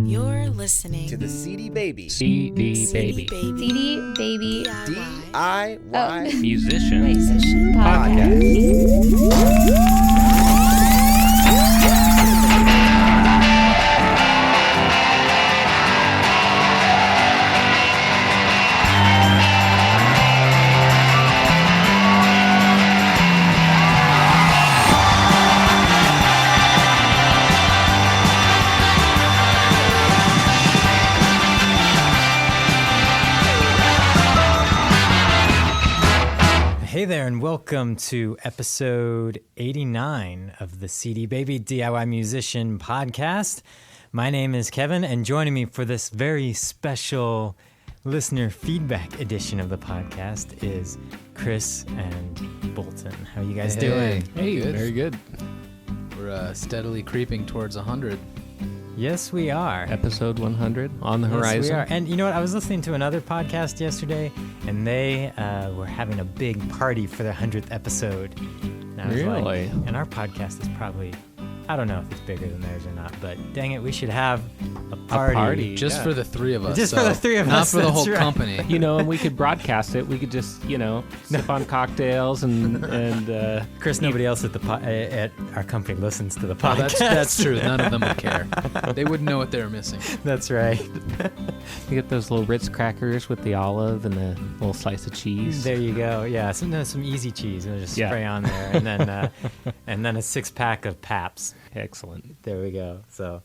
You're listening to the CD Baby CD Baby DIY Musician Podcast. Hey there, and welcome to episode 89 of the CD Baby DIY Musician Podcast. My name is Kevin, and joining me for this very special listener feedback edition of the podcast is Chris and Bolton. How are you guys doing? Hey, good. Very good. We're steadily creeping towards 100. Yes, we are. Episode 100 on the Yes, horizon. we are. And you know what? I was listening to another podcast yesterday, and they were having a big party for their 100th episode. And I was Really? like, and our podcast is probably, I don't know if it's bigger than theirs or not, but dang it, we should have a party. Just for the three of us. Just for the three of not us, Not for the that's whole right. company. You know, and we could broadcast it. We could just, sip on cocktails and Chris, nobody else at at our company listens to the podcast. That's true. None of them would care. They wouldn't know what they were missing. That's right. you get those little Ritz crackers with the olive and the little slice of cheese. There you go. Yeah, some easy cheese. We'll just spray on there, and then a 6-pack of Paps. Excellent. There we go. So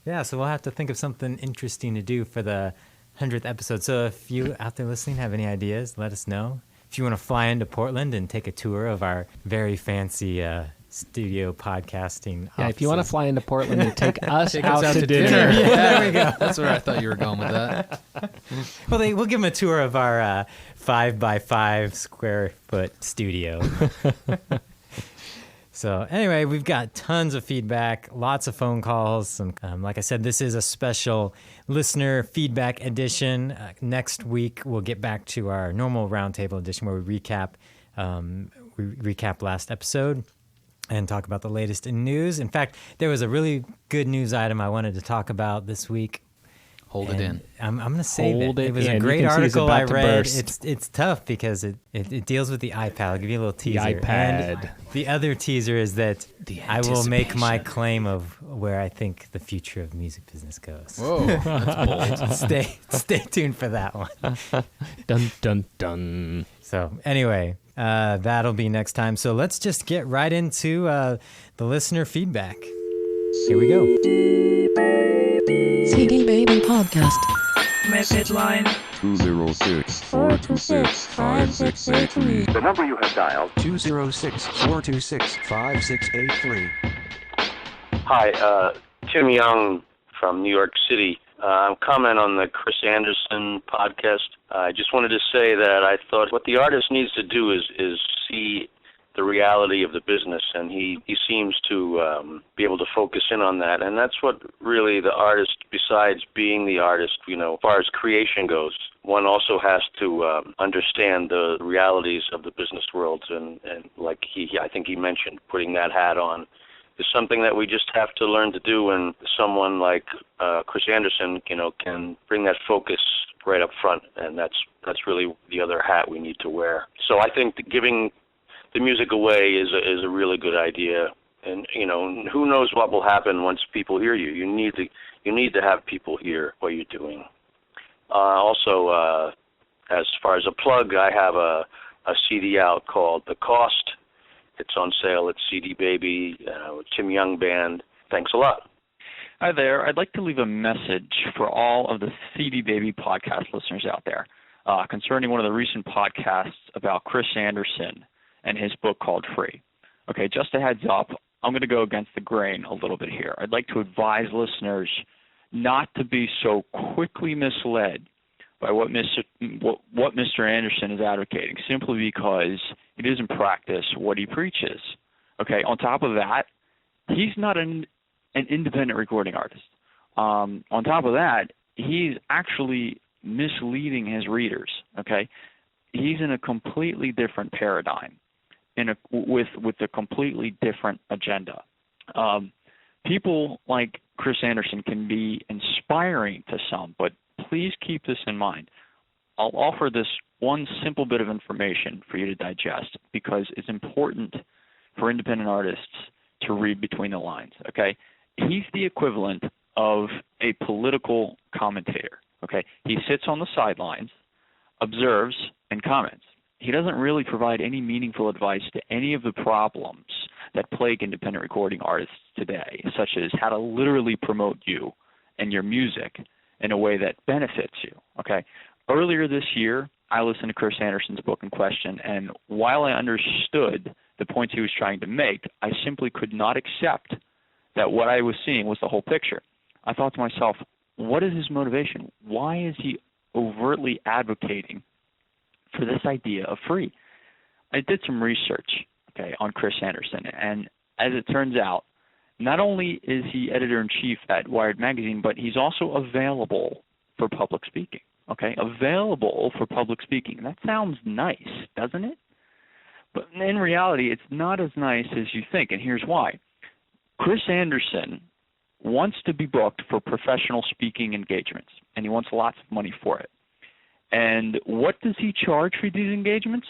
we'll have to think of something interesting to do for the 100th episode. So if you out there listening have any ideas, let us know. If you want to fly into Portland and take a tour of our very fancy studio podcasting Yeah, if you want to offices. fly into Portland and take us Take out us out to dinner. Yeah, there we go. That's where I thought you were going with that. Well, we'll give them a tour of our 5x5 square foot studio. So anyway, we've got tons of feedback, lots of phone calls. Like I said, this is a special listener feedback edition. Next week, we'll get back to our normal Roundtable edition where we recap last episode and talk about the latest in news. In fact, there was a really good news item I wanted to talk about this week. Hold it in. I'm going to save Hold it. it It was in. a You great can see it's article I about to read. burst. It's tough because it deals with the iPad. I'll give you a little teaser. iPad. And the other teaser is that The I will make my anticipation. claim of where I think the future of music business goes. Whoa, that's bold. Stay tuned for that one. Dun, dun, dun. So anyway, that'll be next time. So let's just get right into the listener feedback. Here we go. CD Baby Podcast. Message line 206-426-5683. The number you have dialed. 206-426-5683. Hi, Tim Young from New York City. I'm commenting on the Chris Anderson podcast. I just wanted to say that I thought what the artist needs to do is see the reality of the business, and he seems to be able to focus in on that, and that's what really the artist, besides being the artist, as far as creation goes, one also has to understand the realities of the business world, and like I think he mentioned, putting that hat on is something that we just have to learn to do, and someone like Chris Anderson, can bring that focus right up front, and that's really the other hat we need to wear. So I think giving the music away is a really good idea, and who knows what will happen once people hear you. You need to have people hear what you're doing. Also, as far as a plug, I have a CD out called The Cost. It's on sale at CD Baby with Tim Young Band. Thanks a lot. Hi there. I'd like to leave a message for all of the CD Baby podcast listeners out there concerning one of the recent podcasts about Chris Anderson and his book called Free. Okay, just a heads up, I'm going to go against the grain a little bit here. I'd like to advise listeners not to be so quickly misled by what Mr. Anderson is advocating, simply because it is in practice what he preaches. Okay, on top of that, he's not an independent recording artist. On top of that, he's actually misleading his readers. Okay, he's in a completely different paradigm, with a completely different agenda. People like Chris Anderson can be inspired inspiring to some, but please keep this in mind. I'll offer this one simple bit of information for you to digest because it's important for independent artists to read between the lines, okay? He's the equivalent of a political commentator, okay? He sits on the sidelines, observes, and comments. He doesn't really provide any meaningful advice to any of the problems that plague independent recording artists today, such as how to literally promote you and your music in a way that benefits you, okay? Earlier this year, I listened to Chris Anderson's book in question, and while I understood the points he was trying to make, I simply could not accept that what I was seeing was the whole picture. I thought to myself, what is his motivation? Why is he overtly advocating for this idea of free? I did some research, okay, on Chris Anderson, and as it turns out, not only is he editor-in-chief at Wired Magazine, but he's also available for public speaking, okay? Available for public speaking. That sounds nice, doesn't it? But in reality, it's not as nice as you think, and here's why. Chris Anderson wants to be booked for professional speaking engagements, and he wants lots of money for it. And what does he charge for these engagements?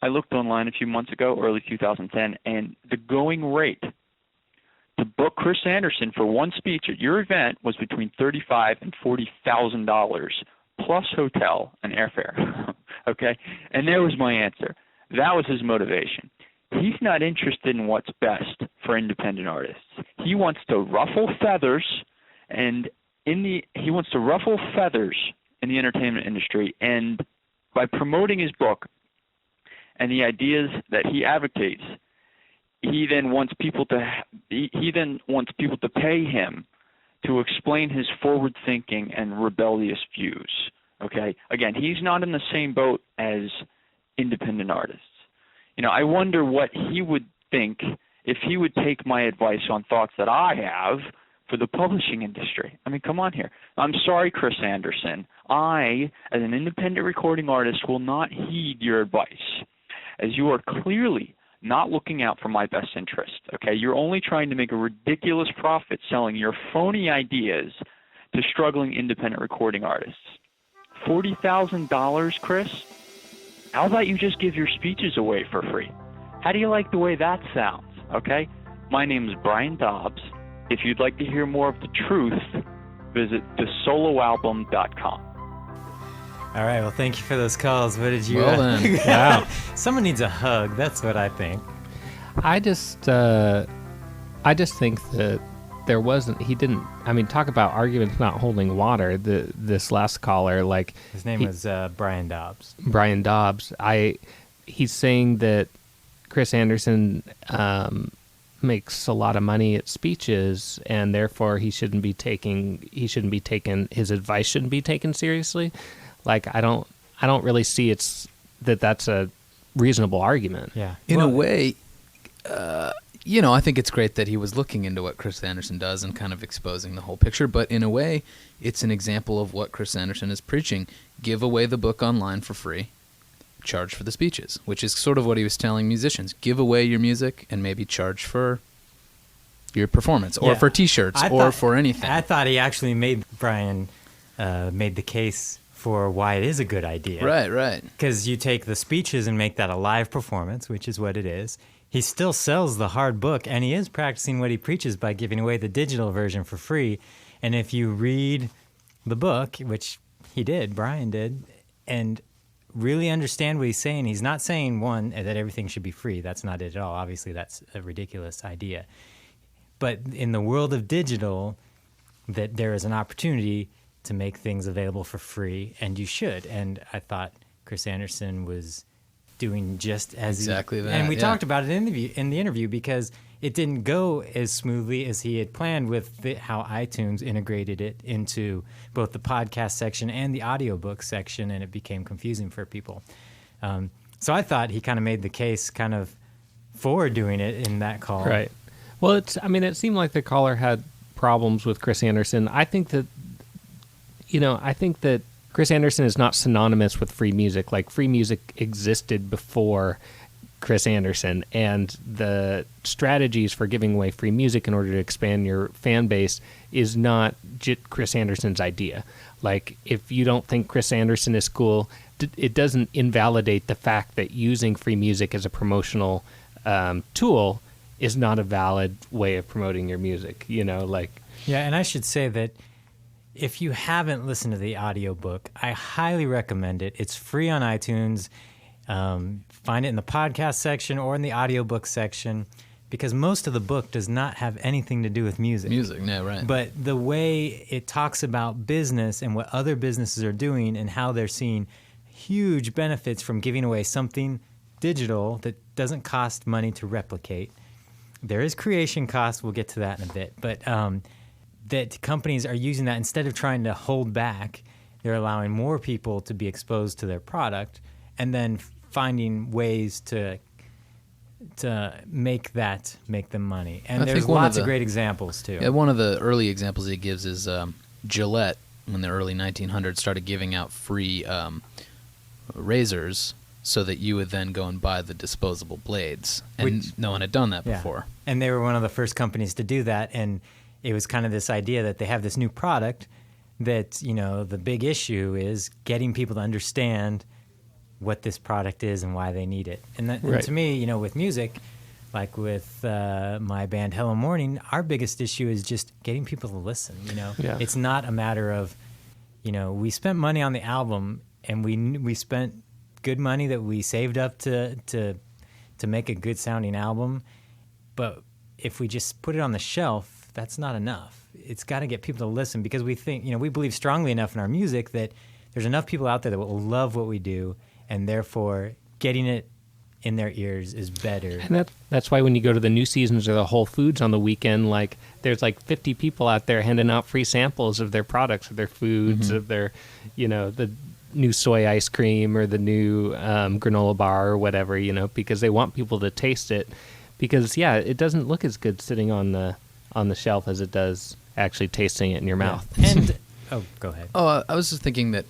I looked online a few months ago, early 2010, and the going rate to book Chris Anderson for one speech at your event was between $35,000 and $40,000 plus hotel and airfare. Okay? And there was my answer. That was his motivation. He's not interested in what's best for independent artists. He wants to ruffle feathers, and he wants to ruffle feathers in the entertainment industry, and by promoting his book and the ideas that he advocates, he then wants people to pay him to explain his forward-thinking and rebellious views. Okay? Again, he's not in the same boat as independent artists. You know, I wonder what he would think if he would take my advice on thoughts that I have for the publishing industry. I mean, come on here. I'm sorry, Chris Anderson. I, as an independent recording artist, will not heed your advice, as you are clearly not looking out for my best interest. Okay? You're only trying to make a ridiculous profit selling your phony ideas to struggling independent recording artists. $40,000, Chris? How about you just give your speeches away for free? How do you like the way that sounds? Okay? My name is Brian Dobbs. If you'd like to hear more of the truth, visit thesoloalbum.com. All right, well, thank you for those calls. What did you... Well then. Wow. Someone needs a hug. That's what I think. I just think that there wasn't. He didn't. I mean, talk about arguments not holding water. This last caller, like His name was Brian Dobbs. Brian Dobbs. He's saying that Chris Anderson makes a lot of money at speeches, and therefore his advice shouldn't be taken seriously. Like, I don't really see that's a reasonable argument. Yeah. In a way, I think it's great that he was looking into what Chris Anderson does and kind of exposing the whole picture. But in a way, it's an example of what Chris Anderson is preaching. Give away the book online for free. Charge for the speeches, which is sort of what he was telling musicians. Give away your music and maybe charge for your performance or for T-shirts for anything. I thought he actually made the case for why it is a good idea. Right. Because you take the speeches and make that a live performance, which is what it is. He still sells the hard book, and he is practicing what he preaches by giving away the digital version for free. And if you read the book, which he did, Brian did, and really understand what he's saying, he's not saying, one, that everything should be free. That's not it at all. Obviously, that's a ridiculous idea. But in the world of digital, that there is an opportunity to make things available for free, and you should. And I thought Chris Anderson was doing just as exactly that. And we talked about it in the interview because it didn't go as smoothly as he had planned with how iTunes integrated it into both the podcast section and the audiobook section, and it became confusing for people. So I thought he kind of made the case kind of for doing it in that call. Right. Well, it seemed like the caller had problems with Chris Anderson. I think that Chris Anderson is not synonymous with free music. Like, free music existed before Chris Anderson, and the strategies for giving away free music in order to expand your fan base is not Chris Anderson's idea. Like, if you don't think Chris Anderson is cool, it doesn't invalidate the fact that using free music as a promotional tool is not a valid way of promoting your music, Yeah, and I should say that if you haven't listened to the audiobook, I highly recommend it. It's free on iTunes. Find it in the podcast section or in the audiobook section, because most of the book does not have anything to do with music. No, right. But the way it talks about business and what other businesses are doing and how they're seeing huge benefits from giving away something digital that doesn't cost money to replicate. There is creation cost. We'll get to that in a bit. But that companies are using that instead of trying to hold back, they're allowing more people to be exposed to their product and then finding ways to make them money. And there's lots of great examples, too. Yeah, one of the early examples he gives is Gillette, in the early 1900s, started giving out free razors so that you would then go and buy the disposable blades. And no one had done that before. And they were one of the first companies to do that. And it was kind of this idea that they have this new product that, the big issue is getting people to understand what this product is and why they need it. And, and to me, with music, like with my band Hello Morning, our biggest issue is just getting people to listen. Yeah. It's not a matter of, we spent money on the album and we spent good money that we saved up to make a good sounding album. But if we just put it on the shelf, that's not enough. It's got to get people to listen, because we think, we believe strongly enough in our music that there's enough people out there that will love what we do, and therefore getting it in their ears is better. And that's why when you go to the New Seasons or the Whole Foods on the weekend, there's 50 people out there handing out free samples of their products, of their foods, of their, the new soy ice cream or the new granola bar or whatever, because they want people to taste it. Because, it doesn't look as good sitting on the shelf as it does actually tasting it in your mouth. And go ahead. I was just thinking that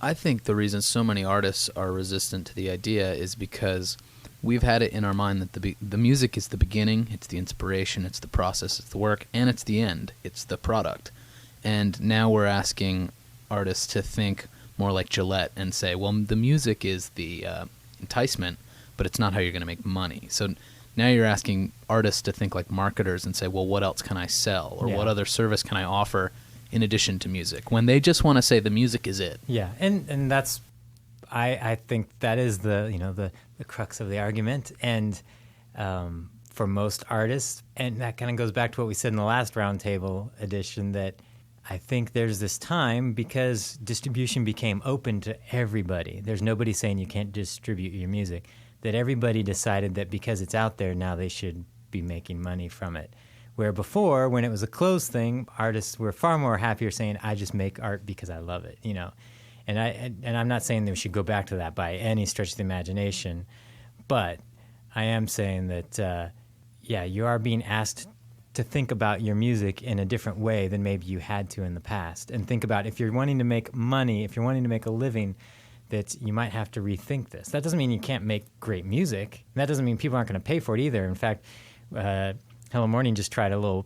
I think the reason so many artists are resistant to the idea is because we've had it in our mind that the music is the beginning, it's the inspiration, it's the process, it's the work, and it's the end, it's the product. And now we're asking artists to think more like Gillette and say, well, the music is the enticement, but it's not how you're going to make money. So now you're asking artists to think like marketers and say, well, what else can I sell? Or what other service can I offer in addition to music? When they just want to say the music is it. Yeah, and that's, I think that is the crux of the argument. And for most artists, and that kind of goes back to what we said in the last Roundtable edition, that I think there's this time, because distribution became open to everybody. There's nobody saying you can't distribute your music, that everybody decided that because it's out there now they should be making money from it. Where before, when it was a closed thing, artists were far more happier saying, I just make art because I love it, And I'm not saying that we should go back to that by any stretch of the imagination, but I am saying that, you are being asked to think about your music in a different way than maybe you had to in the past. And think about, if you're wanting to make money, if you're wanting to make a living, that you might have to rethink this. That doesn't mean you can't make great music. And that doesn't mean people aren't going to pay for it either. In fact, Hello Morning just tried a little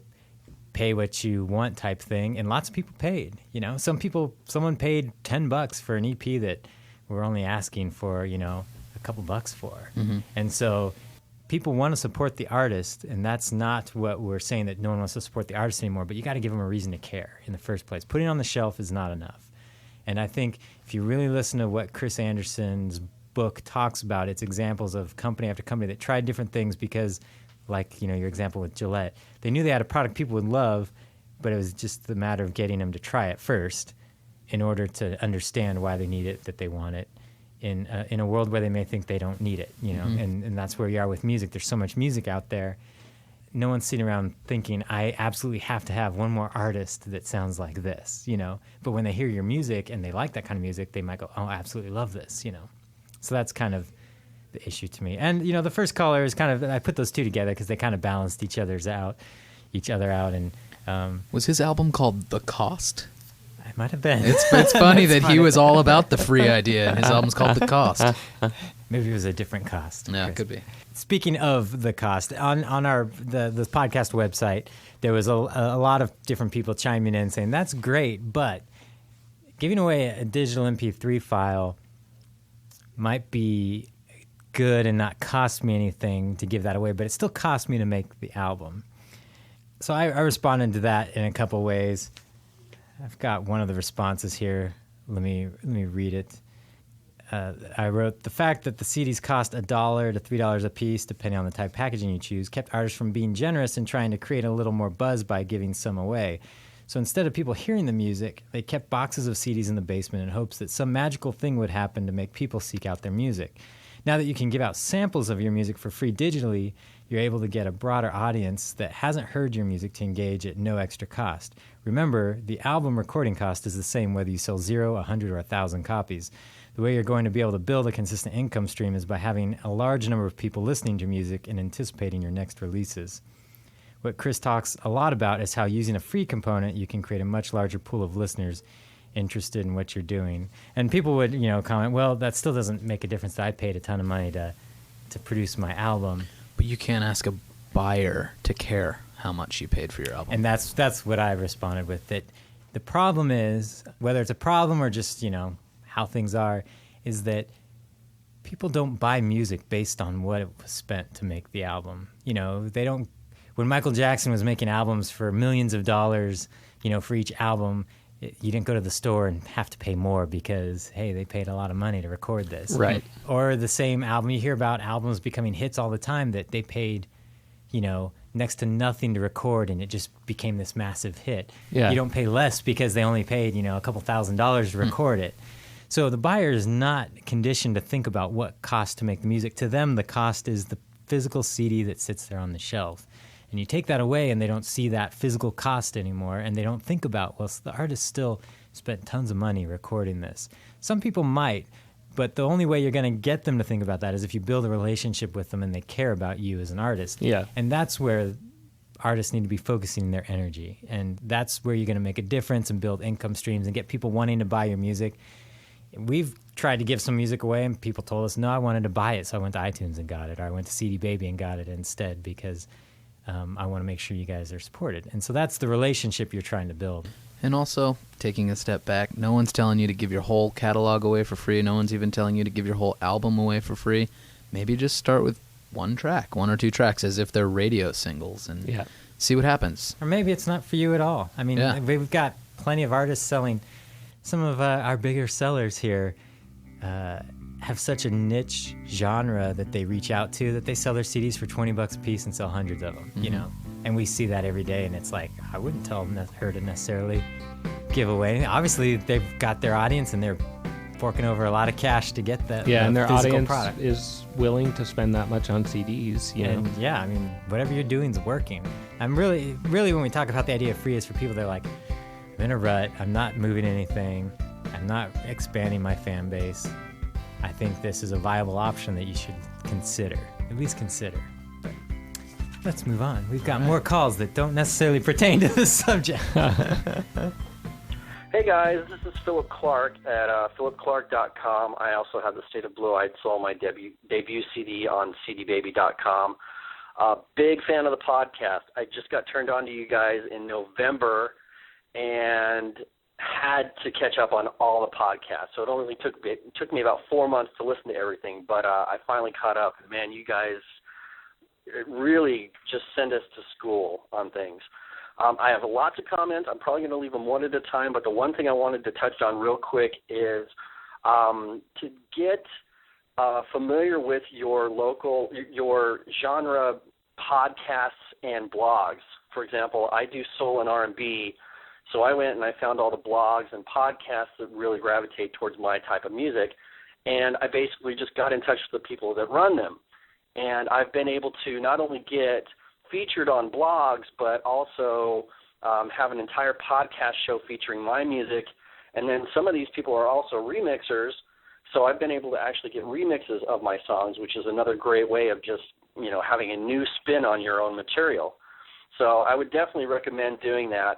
pay what you want type thing, and lots of people paid. Someone paid $10 for an EP that we're only asking for, a couple bucks for. And so people want to support the artist, and that's not what we're saying, that no one wants to support the artist anymore, but you got to give them a reason to care in the first place. Putting it on the shelf is not enough. And I think if you really listen to what Chris Anderson's book talks about, it's examples of company after company that tried different things because, like, your example with Gillette, they knew they had a product people would love, but it was just the matter of getting them to try it first in order to understand why they need it, that they want it, in a world where they may think they don't need it, and that's where you are with music. There's so much music out there. No one's sitting around thinking, I absolutely have to have one more artist that sounds like this, But when they hear your music and they like that kind of music, they might go, oh, I absolutely love this, So that's kind of the issue to me. And, the first caller is kind of, I put those two together because they kind of balanced each other out. And was his album called The Cost? It might have been. It's funny that he was all about the free idea, and his album's called The Cost. Maybe it was a different cost. Yeah, Chris. it could be. Speaking of the cost, on the podcast website, there was a lot of different people chiming in saying, that's great, but giving away a digital MP3 file might be good and not cost me anything to give that away, but it still cost me to make the album. So I responded to that in a couple ways. I've got one of the responses here. Let me read it. I wrote, the fact that the CDs cost $1 to $3 a piece, depending on the type of packaging you choose, kept artists from being generous and trying to create a little more buzz by giving some away. So instead of people hearing the music, they kept boxes of CDs in the basement in hopes that some magical thing would happen to make people seek out their music. Now that you can give out samples of your music for free digitally, you're able to get a broader audience that hasn't heard your music to engage at no extra cost. Remember, the album recording cost is the same whether you sell 0, 100, or 1,000 copies. The way you're going to be able to build a consistent income stream is by having a large number of people listening to your music and anticipating your next releases. What Chris talks a lot about is how using a free component, you can create a much larger pool of listeners interested in what you're doing. And people would, comment, well, that still doesn't make a difference that I paid a ton of money to produce my album. But you can't ask a buyer to care how much you paid for your album. And that's what I responded with. That the problem is, whether it's a problem or just, how things are, is that people don't buy music based on what it was spent to make the album. They don't. When Michael Jackson was making albums for millions of dollars, for each album, you didn't go to the store and have to pay more because, hey, they paid a lot of money to record this. Right. Or the same album, you hear about albums becoming hits all the time that they paid, next to nothing to record, and it just became this massive hit. Yeah. You don't pay less because they only paid, a couple $1,000s to record it. So the buyer is not conditioned to think about what costs to make the music. To them, the cost is the physical CD that sits there on the shelf. And you take that away and they don't see that physical cost anymore, and they don't think about, well, the artist still spent tons of money recording this. Some people might, but the only way you're going to get them to think about that is if you build a relationship with them and they care about you as an artist. Yeah. And that's where artists need to be focusing their energy. And that's where you're going to make a difference and build income streams and get people wanting to buy your music. We've tried to give some music away, and people told us, no, I wanted to buy it, so I went to iTunes and got it, or I went to CD Baby and got it instead because I want to make sure you guys are supported. And so that's the relationship you're trying to build. And also, taking a step back, no one's telling you to give your whole catalog away for free. No one's even telling you to give your whole album away for free. Maybe just start with one or two tracks as if they're radio singles and see what happens. Or maybe it's not for you at all. I mean, we've got plenty of artists selling. Some of our bigger sellers here have such a niche genre that they reach out to that they sell their CDs for $20 a piece and sell hundreds of them, And we see that every day, and it's like, I wouldn't tell her to necessarily give away. Obviously, they've got their audience, and they're forking over a lot of cash to get that and their audience product. is willing to spend that much on CDs, And yeah, I mean, whatever you're doing is working. I'm really, when we talk about the idea of free, is for people that are like, I'm in a rut, I'm not moving anything, I'm not expanding my fan base. I think this is a viable option that you should consider, at least consider. But let's move on. We've got more calls that don't necessarily pertain to this subject. Hey guys, this is Philip Clark at philipclark.com. I also have the State of Blue-Eyed Soul, my debut CD on cdbaby.com. Big fan of the podcast. I just got turned on to you guys in November and had to catch up on all the podcasts. So it took me about 4 months to listen to everything, but I finally caught up. Man, you guys really just send us to school on things. I have lots of comments. I'm probably going to leave them one at a time, but the one thing I wanted to touch on real quick is to get familiar with your genre podcasts and blogs. For example, I do soul and R&B, so I went and I found all the blogs and podcasts that really gravitate towards my type of music, and I basically just got in touch with the people that run them. And I've been able to not only get featured on blogs, but also have an entire podcast show featuring my music. And then some of these people are also remixers, so I've been able to actually get remixes of my songs, which is another great way of just, having a new spin on your own material. So I would definitely recommend doing that.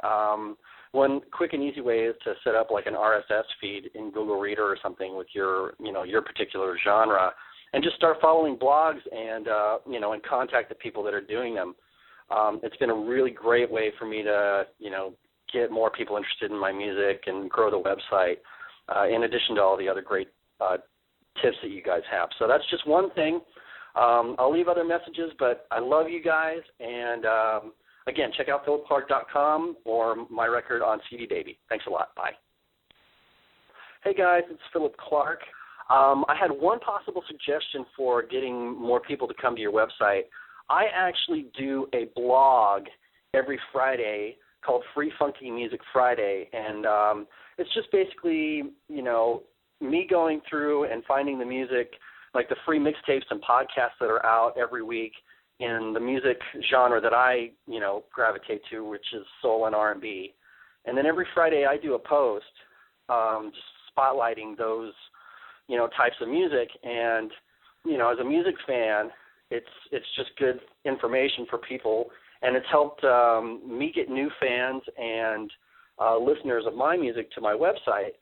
One quick and easy way is to set up like an RSS feed in Google Reader or something with your particular genre, and just start following blogs and and contact the people that are doing them. It's been a really great way for me to get more people interested in my music and grow the website. In addition to all the other great tips that you guys have. So that's just one thing. I'll leave other messages, but I love you guys. And again, check out philipclark.com or my record on CD Baby. Thanks a lot. Bye. Hey guys, it's Philip Clark. I had one possible suggestion for getting more people to come to your website. I actually do a blog every Friday called Free Funky Music Friday, and it's just basically, me going through and finding the music, like the free mixtapes and podcasts that are out every week in the music genre that I, gravitate to, which is soul and R&B. And then every Friday I do a post just spotlighting those, types of music. And, as a music fan, it's just good information for people, and it's helped me get new fans and listeners of my music to my website.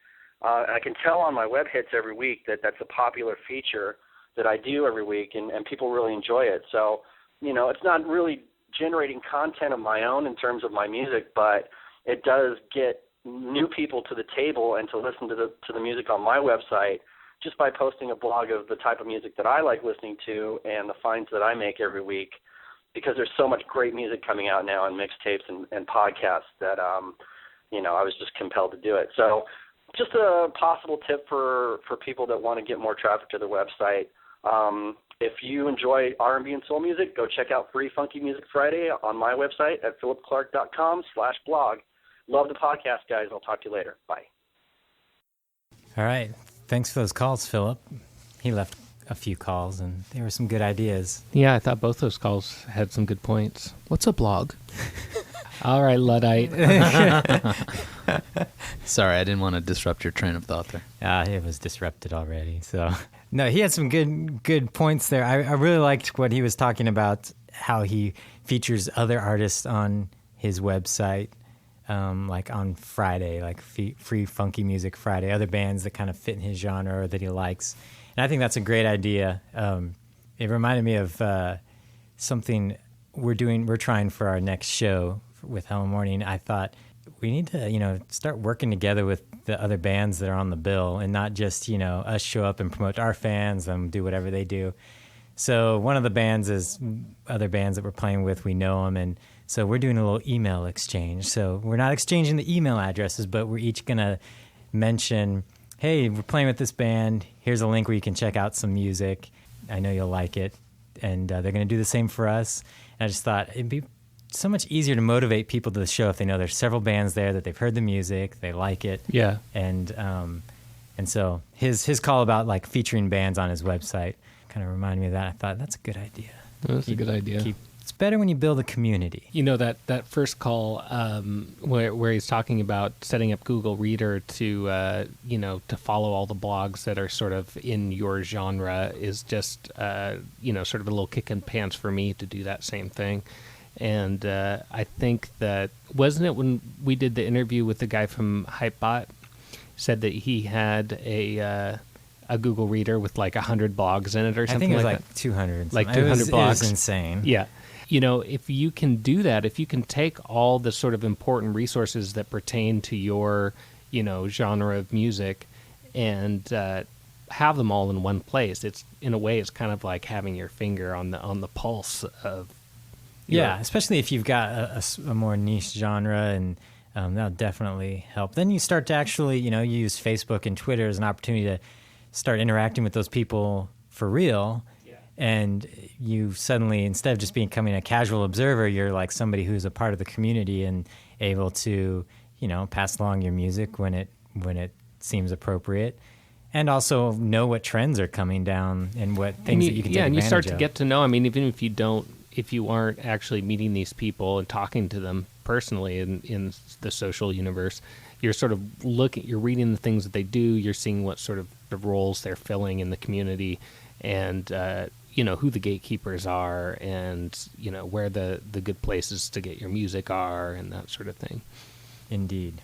I can tell on my web hits every week that that's a popular feature that I do every week, and people really enjoy it. So, it's not really generating content of my own in terms of my music, but it does get new people to the table and to listen to the music on my website just by posting a blog of the type of music that I like listening to and the finds that I make every week, because there's so much great music coming out now in mixtapes and podcasts that, I was just compelled to do it. So just a possible tip for people that want to get more traffic to their website. If you enjoy R&B and soul music, go check out Free Funky Music Friday on my website at philipclark.com/blog. Love the podcast, guys. I'll talk to you later. Bye. All right. Thanks for those calls, Philip. He left a few calls, and there were some good ideas. Yeah, I thought both those calls had some good points. What's a blog? All right, Luddite. Sorry, I didn't want to disrupt your train of thought there. It was disrupted already. So, no, he had some good points there. I really liked what he was talking about, how he features other artists on his website, like on Friday, like Free Funky Music Friday, other bands that kind of fit in his genre or that he likes. And I think that's a great idea. It reminded me of something we're trying for our next show with Hello Morning. I thought we need to, start working together with the other bands that are on the bill, and not just, us show up and promote our fans and do whatever they do. So one of the bands is other bands that we're playing with. We know them, and so we're doing a little email exchange. So we're not exchanging the email addresses, but we're each going to mention, hey, we're playing with this band. Here's a link where you can check out some music. I know you'll like it. And they're going to do the same for us. And I just thought it'd be so much easier to motivate people to the show if they know there's several bands there, that they've heard the music, they like it. Yeah. And so his call about like featuring bands on his website kind of reminded me of that. I thought that's a good idea. That's a good idea. It's better when you build a community. That first call where he's talking about setting up Google Reader to to follow all the blogs that are sort of in your genre is just sort of a little kick in the pants for me to do that same thing. And I think that, wasn't it when we did the interview with the guy from Hypebot, said that he had a Google Reader with like 100 blogs in it or something like that? I think it was like 200. Like 200 blogs. It was insane. Yeah. If you can do that, if you can take all the sort of important resources that pertain to your, genre of music and have them all in one place, it's, in a way, it's kind of like having your finger on the pulse of. Yeah, especially if you've got a more niche genre, and that'll definitely help. Then you start to actually, use Facebook and Twitter as an opportunity to start interacting with those people for real. And you suddenly, instead of just becoming a casual observer, you're like somebody who's a part of the community and able to, pass along your music when it seems appropriate, and also know what trends are coming down and what things that you can take advantage of. Yeah, and you start to get to know. I mean, even if you aren't actually meeting these people and talking to them personally in the social universe, you're sort of you're reading the things that they do, you're seeing what sort of roles they're filling in the community, and who the gatekeepers are, and where the good places to get your music are, and that sort of thing. Indeed.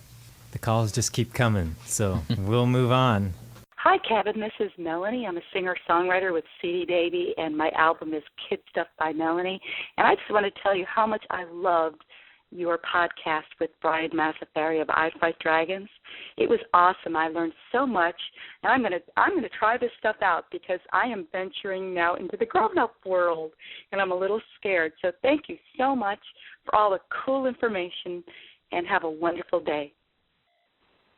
The calls just keep coming, so we'll move on. Hi, Hi, Kevin. This is Melanie. I'm a singer-songwriter with CD Baby, and my album is Kid Stuff by Melanie. And I just want to tell you how much I loved your podcast with Brian Massafari of I Fight Dragons. It was awesome. I learned so much, and I'm gonna try this stuff out because I am venturing now into the grown-up world, and I'm a little scared. So thank you so much for all the cool information, and have a wonderful day.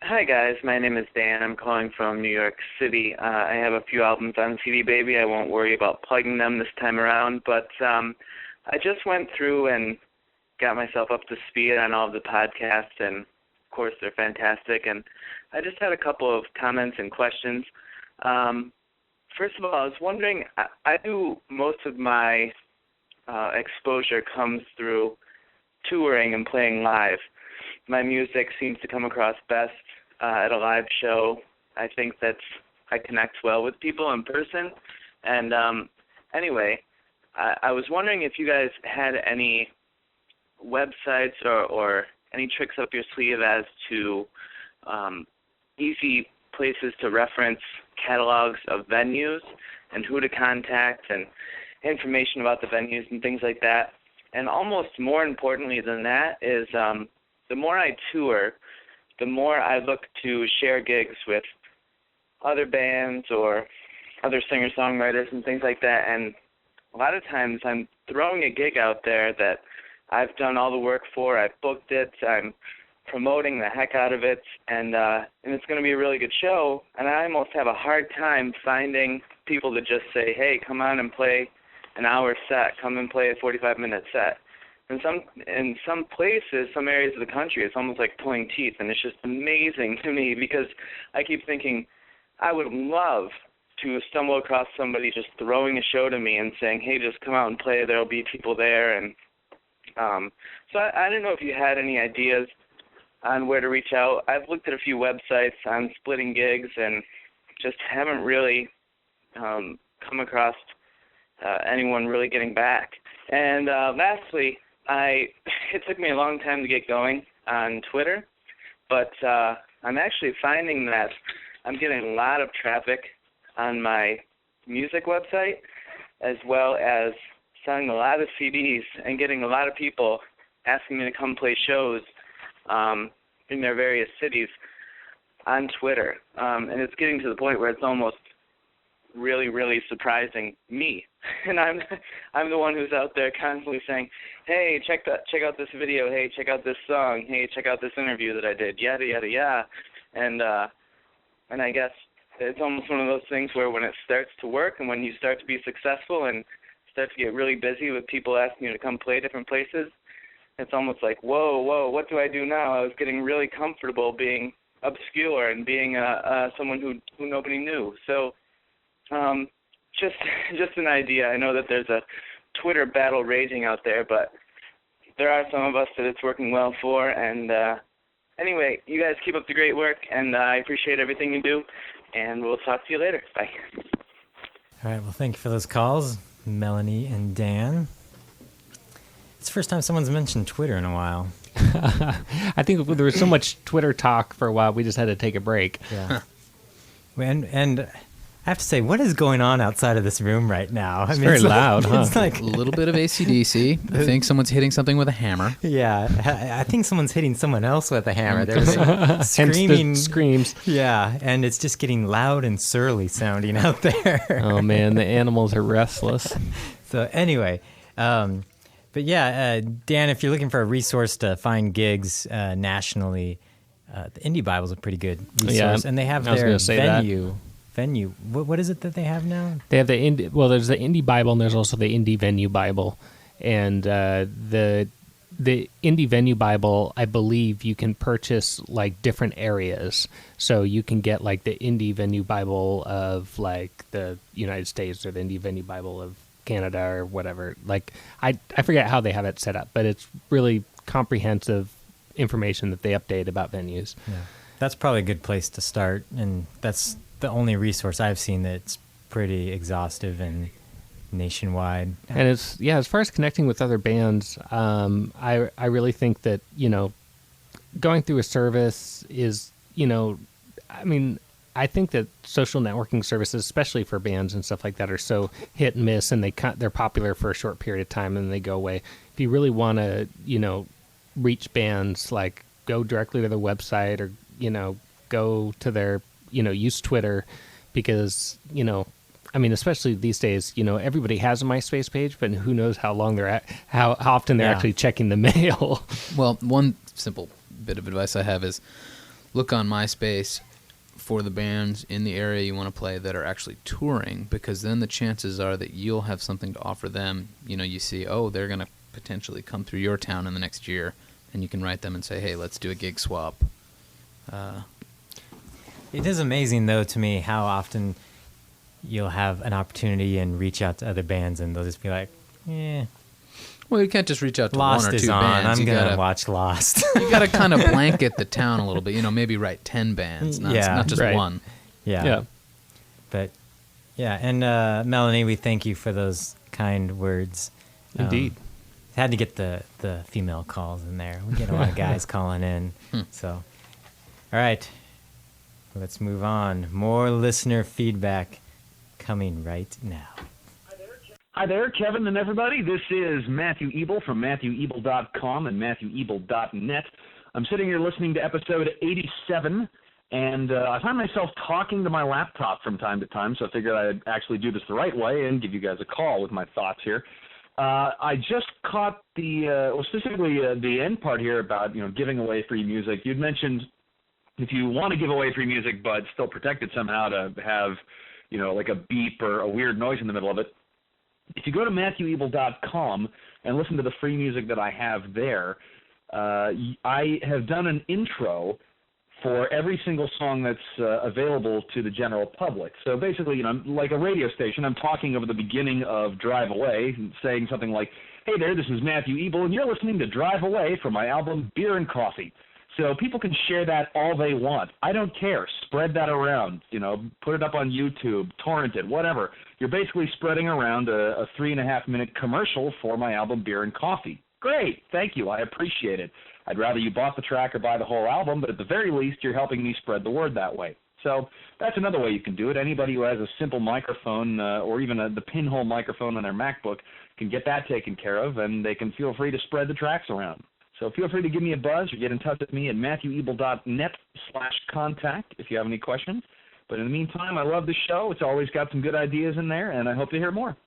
Hi guys, my name is Dan. I'm calling from New York City. I have a few albums on CD Baby. I won't worry about plugging them this time around, but I just went through and got myself up to speed on all of the podcasts, and of course they're fantastic. And I just had a couple of comments and questions. First of all, I was wondering, I do most of my exposure comes through touring and playing live. My music seems to come across best at a live show. I think I connect well with people in person. And anyway, I was wondering if you guys had any websites or any tricks up your sleeve as to easy places to reference catalogs of venues and who to contact and information about the venues and things like that. And almost more importantly than that is the more I tour, the more I look to share gigs with other bands or other singer-songwriters and things like that. And a lot of times I'm throwing a gig out there that I've done all the work for. I've booked it. I'm promoting the heck out of it. And it's going to be a really good show. And I almost have a hard time finding people to just say, hey, come on and play an hour set. Come and play a 45-minute set. In some places, some areas of the country, it's almost like pulling teeth, and it's just amazing to me because I keep thinking I would love to stumble across somebody just throwing a show to me and saying, hey, just come out and play. There'll be people there. And so I don't know if you had any ideas on where to reach out. I've looked at a few websites on splitting gigs and just haven't really come across anyone really getting back. And lastly, it took me a long time to get going on Twitter, but I'm actually finding that I'm getting a lot of traffic on my music website, as well as selling a lot of CDs and getting a lot of people asking me to come play shows in their various cities on Twitter. And it's getting to the point where it's almost really, really surprising me. And I'm the one who's out there constantly saying, hey, check out this video, hey, check out this song, hey, check out this interview that I did, yada, yada, yada. And I guess it's almost one of those things where when it starts to work and when you start to be successful and start to get really busy with people asking you to come play different places, it's almost like, whoa, what do I do now? I was getting really comfortable being obscure and being someone who nobody knew. So just an idea. I know that there's a Twitter battle raging out there, but there are some of us that it's working well for. And anyway, you guys keep up the great work, and I appreciate everything you do, and we'll talk to you later. Bye. All right, well, thank you for those calls, Melanie and Dan. It's the first time someone's mentioned Twitter in a while. I think there was so much Twitter talk for a while, we just had to take a break. Yeah. And I have to say, what is going on outside of this room right now? It's very loud, huh? It's like A little bit of AC/DC. I think someone's hitting something with a hammer. Yeah, I think someone's hitting someone else with a hammer. There's screaming. Screams. Yeah, and it's just getting loud and surly sounding out there. Oh, man, the animals are restless. So anyway, but yeah, Dan, if you're looking for a resource to find gigs nationally, the Indie Bible's a pretty good resource. Yeah, and they have their venue. What is it that they have now? They have there's the Indie Bible, and there's also the Indie Venue Bible. And the Indie Venue Bible, I believe you can purchase like different areas. So you can get like the Indie Venue Bible of like the United States or the Indie Venue Bible of Canada or whatever. Like I forget how they have it set up, but it's really comprehensive information that they update about venues. Yeah. That's probably a good place to start, and that's the only resource I've seen that's pretty exhaustive and nationwide. And it's as far as connecting with other bands, I really think that going through a service is I mean I think that social networking services, especially for bands and stuff like that, are so hit and miss, and they're popular for a short period of time and then they go away. If you really want to, reach bands, like go directly to their website or, go to their, use Twitter, because, especially these days, everybody has a MySpace page, but who knows how long how often they're actually checking the mail. Well, one simple bit of advice I have is look on MySpace for the bands in the area you want to play that are actually touring, because then the chances are that you'll have something to offer them. You see, they're going to potentially come through your town in the next year, and you can write them and say, hey, let's do a gig swap. It is amazing, though, to me how often you'll have an opportunity and reach out to other bands, and they'll just be like, Well, you can't just reach out to Lost one or is two on. bands. I'm going to watch Lost. You got to kind of blanket the town a little bit. Maybe write 10 bands, not just one. Yeah. But, and Melanie, we thank you for those kind words. Indeed. Had to get the female calls in there. We get a lot of guys calling in. So, all right. Let's move on. More listener feedback coming right now. Hi there, Kevin and everybody. This is Matthew Ebel from MatthewEbel.com and MatthewEbel.net. I'm sitting here listening to episode 87, and I find myself talking to my laptop from time to time, so I figured I'd actually do this the right way and give you guys a call with my thoughts here. I just caught specifically the end part here about, giving away free music. You'd mentioned if you want to give away free music but still protect it somehow to have, like a beep or a weird noise in the middle of it, if you go to MatthewEbel.com and listen to the free music that I have there, I have done an intro for every single song that's available to the general public. So basically, like a radio station, I'm talking over the beginning of Drive Away, saying something like, hey there, this is Matthew Ebel, and you're listening to Drive Away from my album Beer and Coffee. So people can share that all they want. I don't care. Spread that around. Put it up on YouTube, torrent it, whatever. You're basically spreading around a 3.5-minute commercial for my album Beer and Coffee. Great. Thank you. I appreciate it. I'd rather you bought the track or buy the whole album, but at the very least, you're helping me spread the word that way. So that's another way you can do it. Anybody who has a simple microphone or even the pinhole microphone on their MacBook can get that taken care of, and they can feel free to spread the tracks around. So feel free to give me a buzz or get in touch with me at MatthewEbel.net/contact if you have any questions. But in the meantime, I love the show. It's always got some good ideas in there, and I hope to hear more.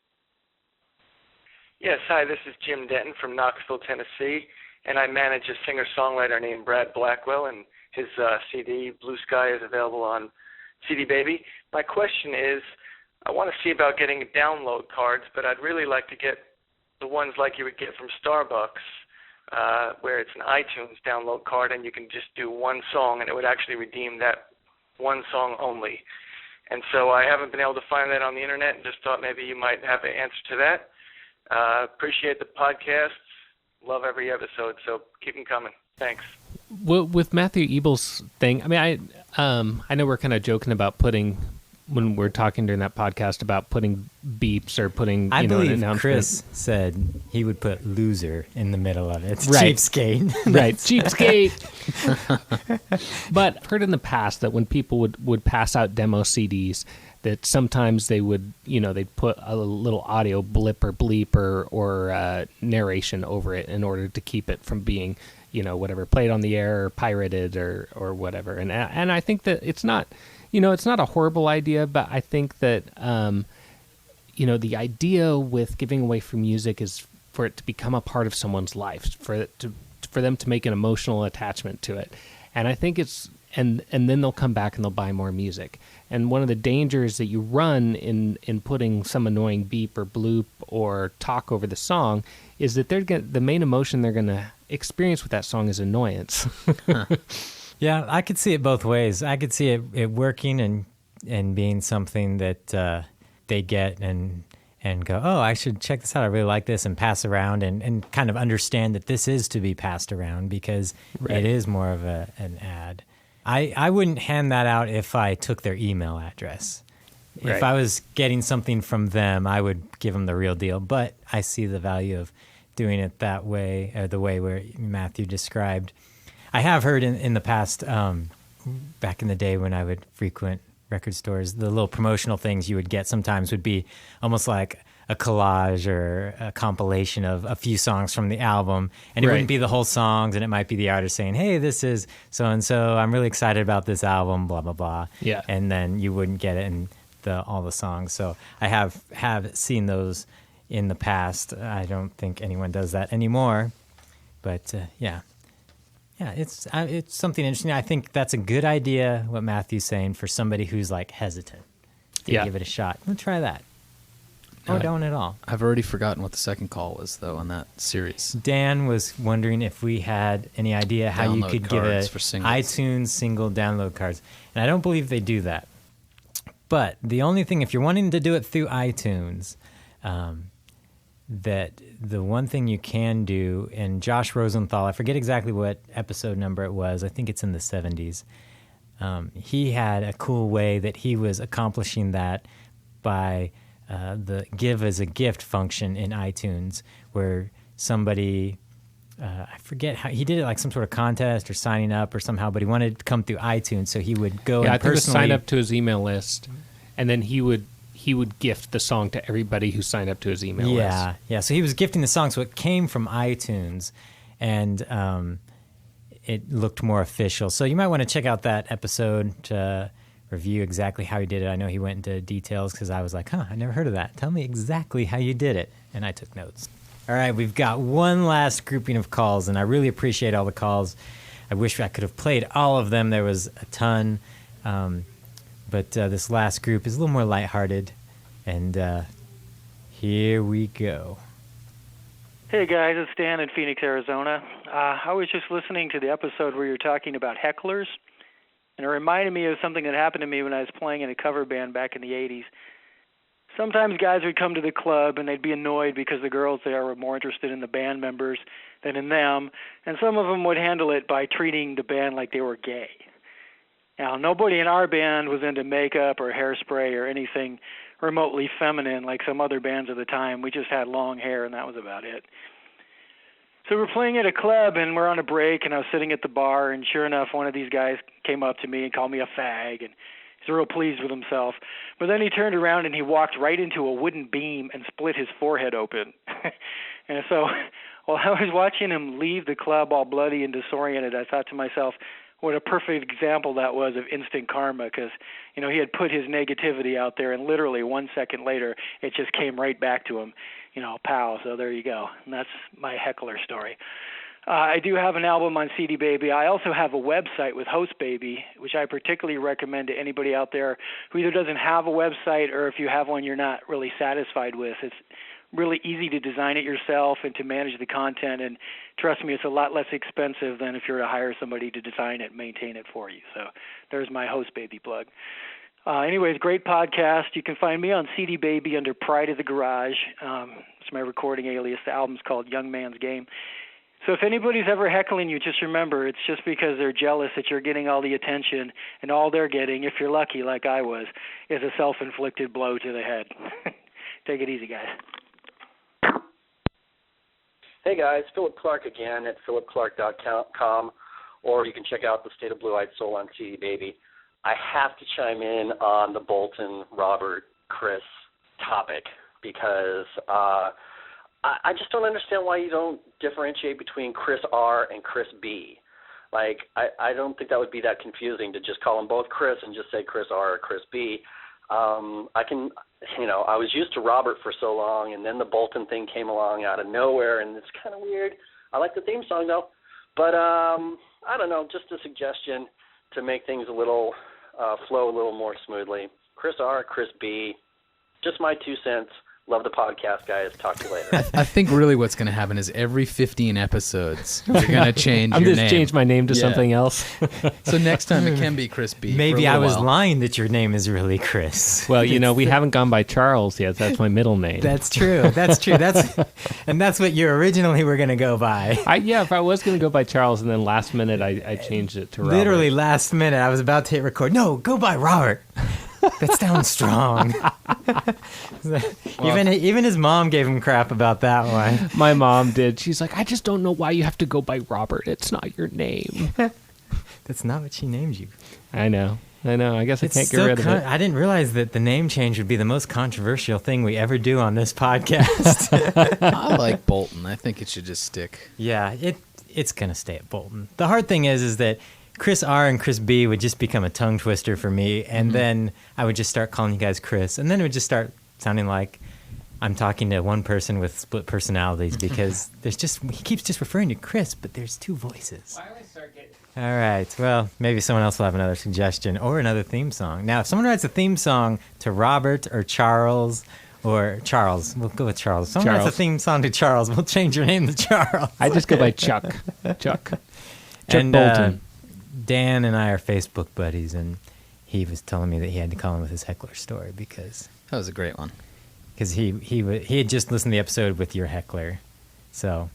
Yes, hi, this is Jim Denton from Knoxville, Tennessee, and I manage a singer-songwriter named Brad Blackwell, and his CD, Blue Sky, is available on CD Baby. My question is, I want to see about getting download cards, but I'd really like to get the ones like you would get from Starbucks, where it's an iTunes download card and you can just do one song and it would actually redeem that one song only. And so I haven't been able to find that on the internet and just thought maybe you might have an answer to that. Appreciate the podcasts. Love every episode, so keep them coming. Thanks. Well, with Matthew Ebel's thing, I know we're kind of joking about when we're talking during that podcast about putting beeps or putting, I believe an announcement. Chris said he would put loser in the middle of it. Right. Cheapskate. Right, cheapskate. But I've heard in the past that when people would pass out demo CDs, that sometimes they would, they'd put a little audio blip or bleep or narration over it in order to keep it from being, whatever, played on the air or pirated or whatever. And I think that it's not... it's not a horrible idea, but I think that, the idea with giving away free music is for it to become a part of someone's life, for them to make an emotional attachment to it. And I think and then they'll come back and they'll buy more music. And one of the dangers that you run in putting some annoying beep or bloop or talk over the song is that the main emotion they're going to experience with that song is annoyance. Yeah, I could see it both ways. I could see it working and being something that they get and go, oh, I should check this out. I really like this, and pass around and kind of understand that this is to be passed around because It is more of an ad. I wouldn't hand that out if I took their email address. Right. If I was getting something from them, I would give them the real deal. But I see the value of doing it that way, the way where Matthew described. I have heard in the past, back in the day when I would frequent record stores, the little promotional things you would get sometimes would be almost like a collage or a compilation of a few songs from the album, and it Right. wouldn't be the whole songs, and it might be the artist saying, "Hey, this is so and so. I'm really excited about this album." Blah blah blah. Yeah. And then you wouldn't get it in all the songs. So I have seen those in the past. I don't think anyone does that anymore, but yeah, it's something interesting. I think that's a good idea. What Matthew's saying for somebody who's like hesitant to give it a shot. We'll try that. Or don't at all. I've already forgotten what the second call was, though, on that series. Dan was wondering if we had any idea how you Download could give cards a for singles. iTunes single download cards. And I don't believe they do that. But the only thing, if you're wanting to do it through iTunes, that the one thing you can do, and Josh Rosenthal, I forget exactly what episode number it was, I think it's in the 70s, he had a cool way that he was accomplishing that by the give as a gift function in iTunes, where somebody, I forget how, he did it like some sort of contest or signing up or somehow, but he wanted it to come through iTunes, so he would go and I think it was personally sign up to his email list, and then he would gift the song to everybody who signed up to his email list. Yeah. So he was gifting the song, so it came from iTunes, and it looked more official. So you might want to check out that episode to review exactly how he did it. I know he went into details because I was like, I never heard of that. Tell me exactly how you did it. And I took notes. All right, we've got one last grouping of calls, and I really appreciate all the calls. I wish I could have played all of them. There was a ton. But this last group is a little more lighthearted. And here we go. Hey guys, it's Dan in Phoenix, Arizona. I was just listening to the episode where you're talking about hecklers, and it reminded me of something that happened to me when I was playing in a cover band back in the 80s. Sometimes guys would come to the club and they'd be annoyed because the girls there were more interested in the band members than in them, and some of them would handle it by treating the band like they were gay. Now, nobody in our band was into makeup or hairspray or anything remotely feminine like some other bands of the time. We just had long hair, and that was about it. So we're playing at a club, and we're on a break, and I was sitting at the bar, and sure enough, one of these guys came up to me and called me a fag, and he's real pleased with himself. But then he turned around, and he walked right into a wooden beam and split his forehead open. And so while I was watching him leave the club all bloody and disoriented, I thought to myself, what a perfect example that was of instant karma, because, you know, he had put his negativity out there, and literally 1 second later, it just came right back to him, you know, pow. So there you go. And that's my heckler story. I do have an album on CD Baby. I also have a website with Host Baby, which I particularly recommend to anybody out there who either doesn't have a website, or if you have one you're not really satisfied with. It's really easy to design it yourself and to manage the content, and trust me, it's a lot less expensive than if you were to hire somebody to design it and maintain it for you. So there's my Host Baby plug. Anyways, great podcast. You can find me on CD Baby under Pride of the Garage. It's my recording alias. The album's called Young Man's Game. So if anybody's ever heckling you, just remember, it's just because they're jealous that you're getting all the attention, and all they're getting, if you're lucky like I was, is a self-inflicted blow to the head. Take it easy, guys. Hey guys, Philip Clark again at philipclark.com, or you can check out The State of Blue-Eyed Soul on CD Baby. I have to chime in on the Bolton, Robert, Chris topic, because I just don't understand why you don't differentiate between Chris R and Chris B. Like, I don't think that would be that confusing to just call them both Chris and just say Chris R or Chris B. I was used to Robert for so long, and then the Bolton thing came along out of nowhere, and it's kind of weird. I like the theme song, though. But, I don't know, just a suggestion to make things a little, flow a little more smoothly. Chris R, Chris B, just my 2 cents. Love the podcast, guys. Talk to you later. I think really what's going to happen is every 15 episodes, you're going to change your name. I'm just change my name to something else. So next time it can be Chris B. Maybe I was lying that your name is really Chris. Well, you know, we haven't gone by Charles yet. That's my middle name. That's true. That's and that's what you originally were going to go by. If I was going to go by Charles, and then last minute I changed it to Robert. Literally last minute, I was about to hit record. No, go by Robert. That sounds strong. Even his mom gave him crap about that one. My mom did. She's like, I just don't know why you have to go by Robert. It's not your name. That's not what she named you. I know. I know. I guess I It's can't get still rid of it. I didn't realize that the name change would be the most controversial thing we ever do on this podcast. I like Bolton. I think it should just stick. Yeah, it's going to stay at Bolton. The hard thing is that Chris R and Chris B would just become a tongue twister for me, and then I would just start calling you guys Chris, and then it would just start sounding like I'm talking to one person with split personalities because he keeps just referring to Chris, but there's two voices. Why don't I start getting... All right. Well, maybe someone else will have another suggestion or another theme song. Now, if someone writes a theme song to Robert or Charles, we'll go with Charles. If someone writes a theme song to Charles, we'll change your name to Charles. I just go by Chuck. Chuck And Bolton. Dan and I are Facebook buddies, and he was telling me that he had to call in with his heckler story because That was a great one. Because he had just listened to the episode with your heckler, so.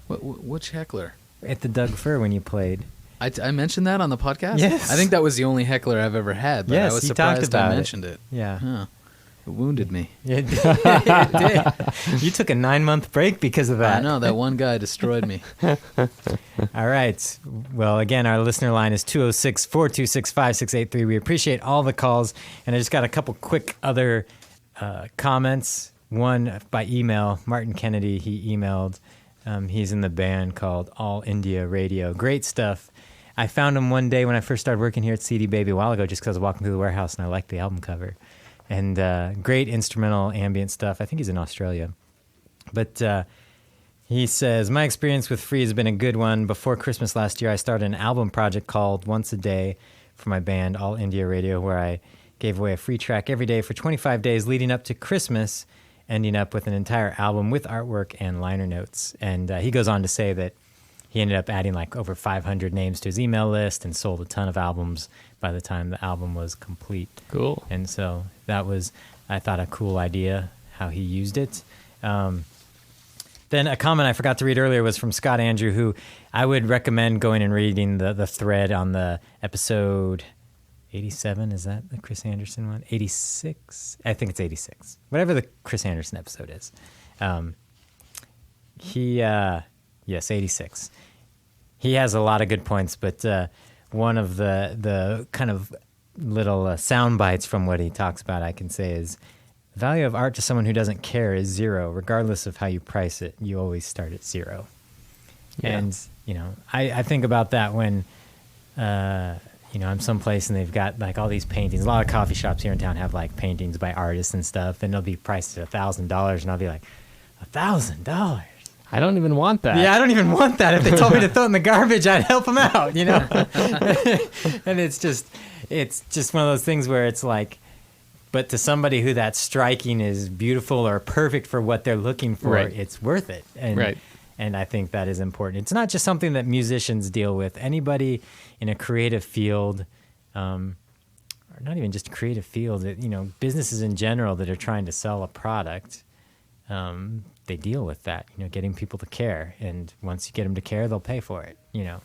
Which heckler? At the Doug Fir when you played. I mentioned that on the podcast? Yes. I think that was the only heckler I've ever had, but Yes, I was you surprised talked about I mentioned it. Yeah. Huh. It wounded me. It did. You took a 9-month break because of that. I know, that one guy destroyed me. All right. Well, again, our listener line is 206-426-5683. We appreciate all the calls, and I just got a couple quick other comments. One by email, Martin Kennedy, he emailed. He's in the band called All India Radio. Great stuff. I found him one day when I first started working here at CD Baby a while ago just because I was walking through the warehouse and I liked the album cover. And great instrumental ambient stuff. I think he's in Australia. But he says, my experience with Free has been a good one. Before Christmas last year, I started an album project called Once a Day for my band, All India Radio, where I gave away a free track every day for 25 days leading up to Christmas, ending up with an entire album with artwork and liner notes. And he goes on to say that he ended up adding like over 500 names to his email list and sold a ton of albums by the time the album was complete. Cool. And so that was, I thought, a cool idea, how he used it. Then a comment I forgot to read earlier was from Scott Andrew, who I would recommend going and reading the thread on the episode 87. Is that the Chris Anderson one? 86? I think it's 86. Whatever the Chris Anderson episode is. Yes, 86. He has a lot of good points, but one of the kind of little sound bites from what he talks about, I can say, is the value of art to someone who doesn't care is zero. Regardless of how you price it, you always start at zero. Yeah. And, I think about that when, I'm someplace and they've got like all these paintings. A lot of coffee shops here in town have like paintings by artists and stuff, and they'll be priced at $1,000, and I'll be like, $1,000? I don't even want that. Yeah, I don't even want that. If they told me to throw it in the garbage, I'd help them out, And it's just one of those things where it's like, but to somebody who that striking is beautiful or perfect for what they're looking for, right. It's worth it. And, right. And I think that is important. It's not just something that musicians deal with. Anybody in a creative field, or not even just a creative field, businesses in general that are trying to sell a product, they deal with that, getting people to care. And once you get them to care, they'll pay for it, Yeah.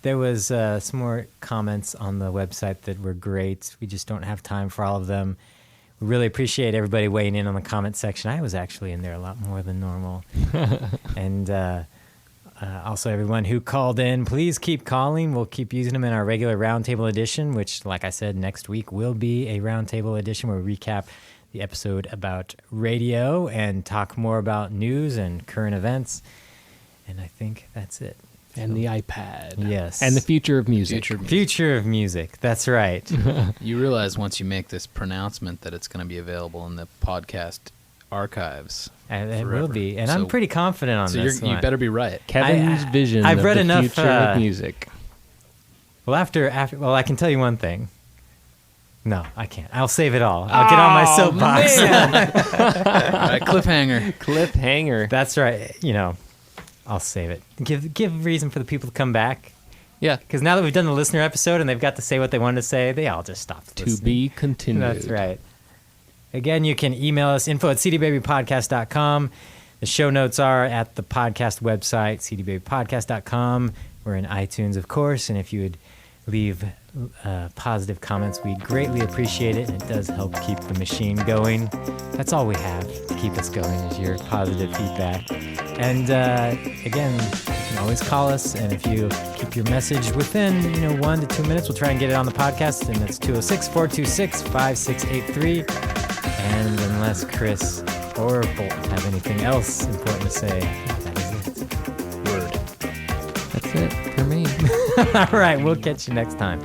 There was some more comments on the website that were great. We just don't have time for all of them. We really appreciate everybody weighing in on the comment section. I was actually in there a lot more than normal. And also everyone who called in, please keep calling. We'll keep using them in our regular Roundtable edition, which, like I said, next week will be a Roundtable edition where we recap the episode about radio and talk more about news and current events. And I think that's it. And the iPad. Yes. And the future of music. Future of music. That's right. You realize once you make this pronouncement that it's going to be available in the podcast archives. And it will be. And I'm pretty confident on this one. You better be right. Kevin's vision I've of read the enough, future of music. Well, I can tell you one thing. No, I can't. I'll save it all. I'll get on my soapbox. All right, cliffhanger. That's right. I'll save it. Give reason for the people to come back. Yeah. Because now that we've done the listener episode and they've got to say what they wanted to say, they all just stop listening. To be continued. That's right. Again, you can email us, info@cdbabypodcast.com. The show notes are at the podcast website, cdbabypodcast.com. We're in iTunes, of course, and if you would leave positive comments, we'd greatly appreciate it, and it does help keep the machine going. That's all we have to keep us going is your positive feedback. And again, you can can always call us. And if you keep your message within 1 to 2 minutes, we'll try and get it on the podcast. And that's 206-426-5683. And unless Chris or Bolton have anything else important to say, that is it. That's it for me. All right, we'll catch you next time.